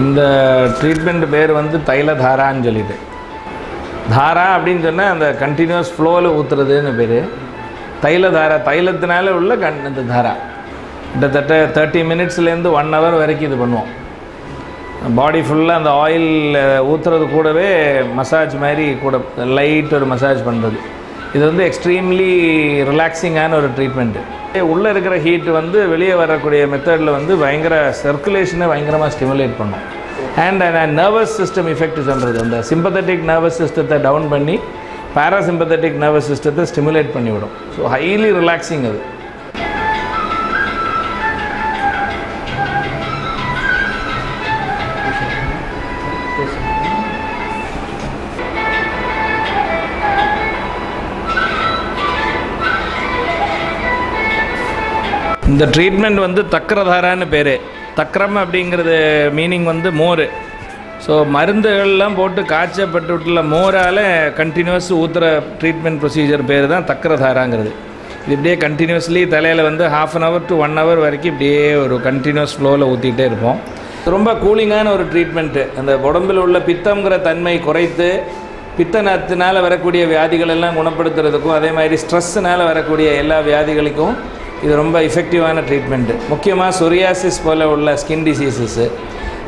இந்த ட்ரீட்மெண்ட் பேர் வந்து தைலதாரான்னு சொல்லிட்டு, தாரா அப்படின்னு சொன்னால் அந்த கண்டினியூஸ் ஃப்ளோவில் ஊற்றுறதுன்னு பேர். தைலதாரா தைலத்தினால உள்ள இந்த தாரா கிட்டத்தட்ட 30 மினிட்ஸ்லேருந்து 1 hour வரைக்கும் இது பண்ணுவோம். பாடி ஃபுல்லாக அந்த ஆயில் ஊற்றுறது கூடவே மசாஜ் மாதிரி கூட லைட் ஒரு மசாஜ் பண்ணுறது. இது வந்து எக்ஸ்ட்ரீம்லி ரிலாக்ஸிங்கான ஒரு ட்ரீட்மெண்ட்டு. உள்ளே இருக்கிற ஹீட் வந்து வெளியே வரக்கூடிய மெத்தடில் வந்து பயங்கர சர்க்குலேஷனை பயங்கரமாக ஸ்டிமுலேட் பண்ணும். அண்ட் நர்வஸ் சிஸ்டம் எஃபெக்ட் சொல்கிறது, அந்த சிம்பத்தட்டிக் நர்வஸ் சிஸ்டத்தை டவுன் பண்ணி பேராசிம்பத்தட்டிக் நர்வஸ் சிஸ்டத்தை ஸ்டிமுலேட் பண்ணிவிடும். ஸோ ஹைலி ரிலாக்ஸிங் அது. இந்த ட்ரீட்மெண்ட் வந்து தக்கரதாரான்னு பேர். தக்கரம் அப்படிங்கிறது மீனிங் வந்து மோர். ஸோ மருந்துகள்லாம் போட்டு காய்ச்சப்பட்டுள்ள மோரால் கண்டினியூஸ் ஊற்றுற ட்ரீட்மெண்ட் ப்ரொசீஜர் பேர் தான் தக்கரதாராங்கிறது. இது இப்படியே கண்டினியூஸ்லி தலையில் வந்து 1/2 hour to 1 hour வரைக்கும் இப்படியே ஒரு கண்டினியூஸ் ஃப்ளோவில் ஊற்றிக்கிட்டே இருப்போம். ரொம்ப கூலிங்கான ஒரு ட்ரீட்மெண்ட்டு. அந்த உடம்பில் உள்ள பித்தங்கிற தன்மை குறைத்து பித்தத்தினால் வரக்கூடிய வியாதிகள் எல்லாம் குணப்படுத்துறதுக்கும், அதே மாதிரி ஸ்ட்ரெஸ்ஸுனால் வரக்கூடிய எல்லா வியாதிகளுக்கும் இது ரொம்ப எஃபெக்டிவான ட்ரீட்மெண்ட்டு. முக்கியமாக சொரியாசிஸ் போல் உள்ள ஸ்கின் டிசீசஸ்ஸு,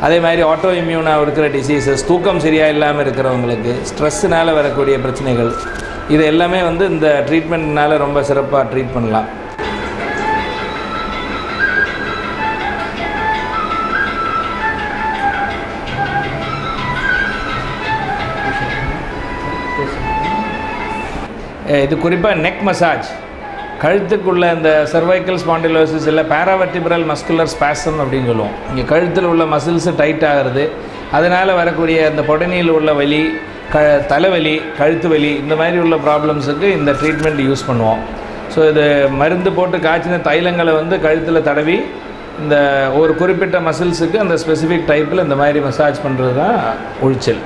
அதே மாதிரி ஆட்டோ இம்யூனாக இருக்கிற டிசீசஸ், தூக்கம் சரியாக இல்லாமல் இருக்கிறவங்களுக்கு, ஸ்ட்ரெஸ்ஸுனால் வரக்கூடிய பிரச்சனைகள், இது எல்லாமே வந்து இந்த ட்ரீட்மெண்ட்னால் ரொம்ப சிறப்பாக ட்ரீட் பண்ணலாம். இது குறிப்பாக நெக் மசாஜ், கழுத்துக்குள்ள இந்த சர்வைக்கல் ஸ்பாண்டிலோசிஸ் இல்லை பேராவர்டிபிரல் மஸ்குலர் ஸ்பாசம் அப்படின்னு சொல்லுவோம். இங்கே கழுத்தில் உள்ள மசில்ஸு டைட் ஆகிறது, அதனால் வரக்கூடிய அந்த பொடனியில் உள்ள வலி, தலைவலி, கழுத்து வலி, இந்த மாதிரி உள்ள ப்ராப்ளம்ஸுக்கு இந்த ட்ரீட்மெண்ட் யூஸ் பண்ணுவோம். ஸோ இது மருந்து போட்டு காய்ச்சின தைலங்களை வந்து கழுத்தில் தடவி இந்த ஒரு குறிப்பிட்ட மசில்ஸுக்கு அந்த ஸ்பெசிஃபிக் டைப்பில் இந்த மாதிரி மசாஜ் பண்ணுறது தான் உழிச்சல்.